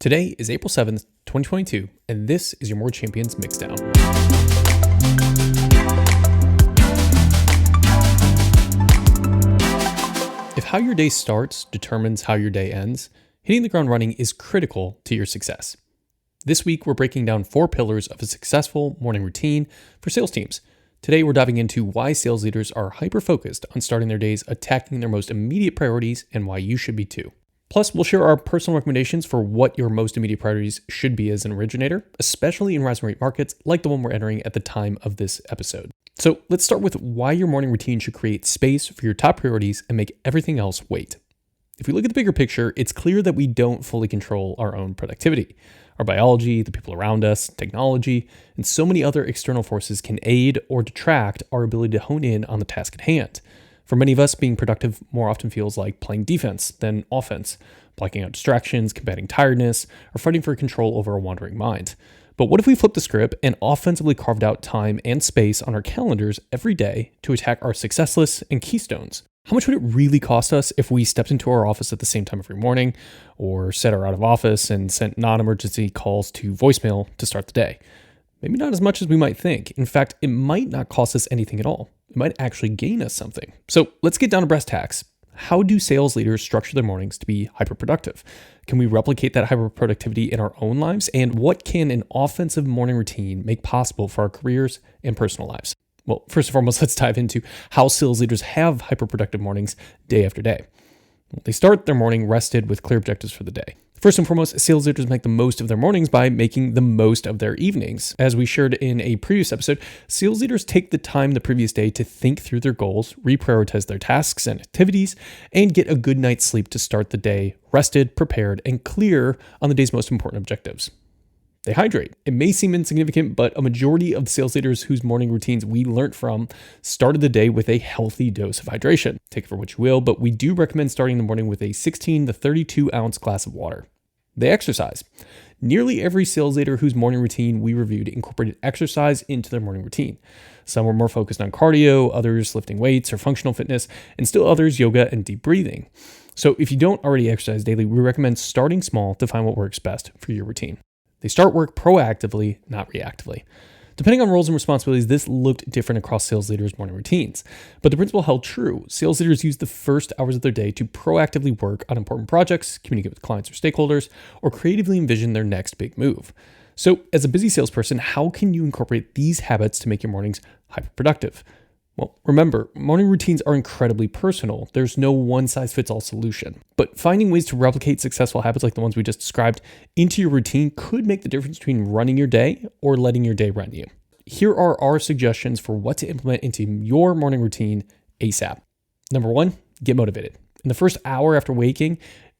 Today is April 7th, 2022, and this is your More Champions Mixdown. If how your day starts determines how your day ends, hitting the ground running is critical to your success. This week, we're breaking down 4 pillars of a successful morning routine for sales teams. Today, we're diving into why sales leaders are hyper-focused on starting their days attacking their most immediate priorities and why you should be too. Plus, we'll share our personal recommendations for what your most immediate priorities should be as an originator, especially in rising rate markets like the one we're entering at the time of this episode. So let's start with why your morning routine should create space for your top priorities and make everything else wait. If we look at the bigger picture, it's clear that we don't fully control our own productivity. Our biology, the people around us, technology, and so many other external forces can aid or detract our ability to hone in on the task at hand. For many of us, being productive more often feels like playing defense than offense, blocking out distractions, combating tiredness, or fighting for control over a wandering mind. But what if we flipped the script and offensively carved out time and space on our calendars every day to attack our success lists and keystones? How much would it really cost us if we stepped into our office at the same time every morning, or set our out of office and sent non-emergency calls to voicemail to start the day? Maybe not as much as we might think. In fact, it might not cost us anything at all. It might actually gain us something. So let's get down to brass tacks. How do sales leaders structure their mornings to be hyper-productive? Can we replicate that hyper-productivity in our own lives? And what can an offensive morning routine make possible for our careers and personal lives? Well, first and foremost, let's dive into how sales leaders have hyper-productive mornings day after day. They start their morning rested with clear objectives for the day. First and foremost, sales leaders make the most of their mornings by making the most of their evenings. As we shared in a previous episode, sales leaders take the time the previous day to think through their goals, reprioritize their tasks and activities, and get a good night's sleep to start the day rested, prepared, and clear on the day's most important objectives. They hydrate. It may seem insignificant, but a majority of the sales leaders whose morning routines we learned from started the day with a healthy dose of hydration. Take it for what you will, but we do recommend starting the morning with a 16 to 32 ounce glass of water. They exercise. Nearly every sales leader whose morning routine we reviewed incorporated exercise into their morning routine. Some were more focused on cardio, others lifting weights or functional fitness, and still others yoga and deep breathing. So if you don't already exercise daily, we recommend starting small to find what works best for your routine. They start work proactively, not reactively. Depending on roles and responsibilities, this looked different across sales leaders' morning routines. But the principle held true. Sales leaders use the first hours of their day to proactively work on important projects, communicate with clients or stakeholders, or creatively envision their next big move. So as a busy salesperson, how can you incorporate these habits to make your mornings hyper-productive? Well, remember, morning routines are incredibly personal. There's no one-size-fits-all solution. But finding ways to replicate successful habits like the ones we just described into your routine could make the difference between running your day or letting your day run you. Here are our suggestions for what to implement into your morning routine ASAP. Number 1, get motivated. In the first hour after waking,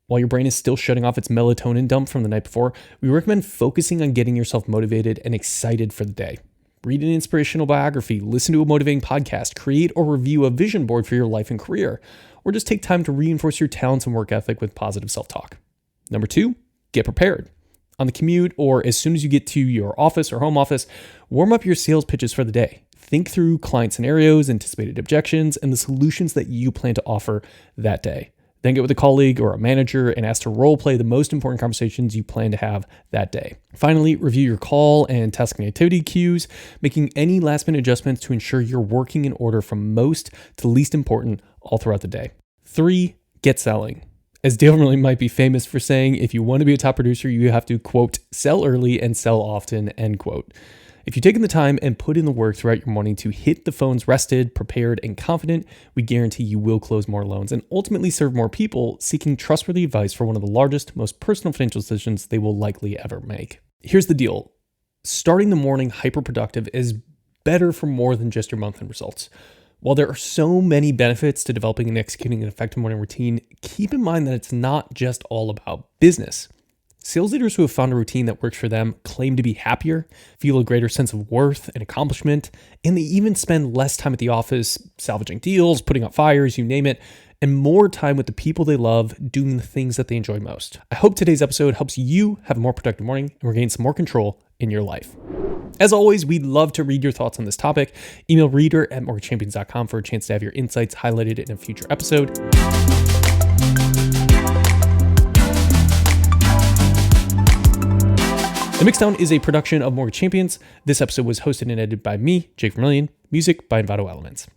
while your brain is still shutting off its melatonin dump from the night before, we recommend focusing on getting yourself motivated and excited for the day. Read an inspirational biography, listen to a motivating podcast, create or review a vision board for your life and career, or just take time to reinforce your talents and work ethic with positive self-talk. Number 2, get prepared. On the commute or as soon as you get to your office or home office, warm up your sales pitches for the day. Think through client scenarios, anticipated objections, and the solutions that you plan to offer that day. Then get with a colleague or a manager and ask to role play the most important conversations you plan to have that day. Finally, review your call and task and activity queues, making any last minute adjustments to ensure you're working in order from most to least important all throughout the day. 3, get selling. As Dale really might be famous for saying, if you want to be a top producer, you have to, quote, sell early and sell often, end quote. If you've taken the time and put in the work throughout your morning to hit the phones rested, prepared, and confident, we guarantee you will close more loans and ultimately serve more people seeking trustworthy advice for one of the largest, most personal financial decisions they will likely ever make. Here's the deal. Starting the morning hyper-productive is better for more than just your month-end results. While there are so many benefits to developing and executing an effective morning routine, keep in mind that it's not just all about business. Sales leaders who have found a routine that works for them claim to be happier, feel a greater sense of worth and accomplishment, and they even spend less time at the office salvaging deals, putting out fires, you name it, and more time with the people they love doing the things that they enjoy most. I hope today's episode helps you have a more productive morning and regain some more control in your life. As always, we'd love to read your thoughts on this topic. Email reader@mortgagechampions.com for a chance to have your insights highlighted in a future episode. The Mixdown is a production of Mortgage Champions. This episode was hosted and edited by me, Jake Vermillion. Music by Envato Elements.